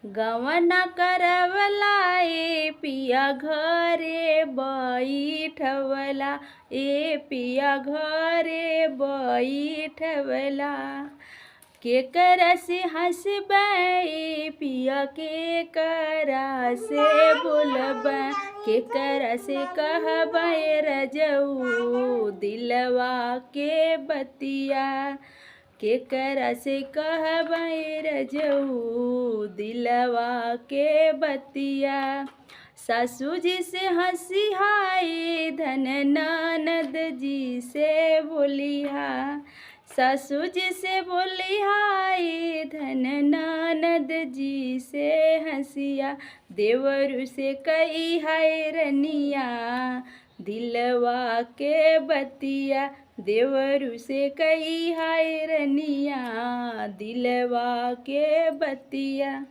गवना करवला ए पिया घरे बैठवला, ए पिया घरे बैठवला। केकरा से हंसबै पिया केकरा से बोलबै, केकरा से कहबै रजऊ दिलवा के बतिया, केकरा से कहबै रजऊ दिलवा के बतिया। सासू जी से हंसिहाई धन ननद जी से बोलिहा, सासू जी से बोलिहाई धन ननद जी से हंसिया। देवरु से कही हाय रनिया दिलवा के बतिया, देवरु से कही हाय रनिया दिलवा के बतिया।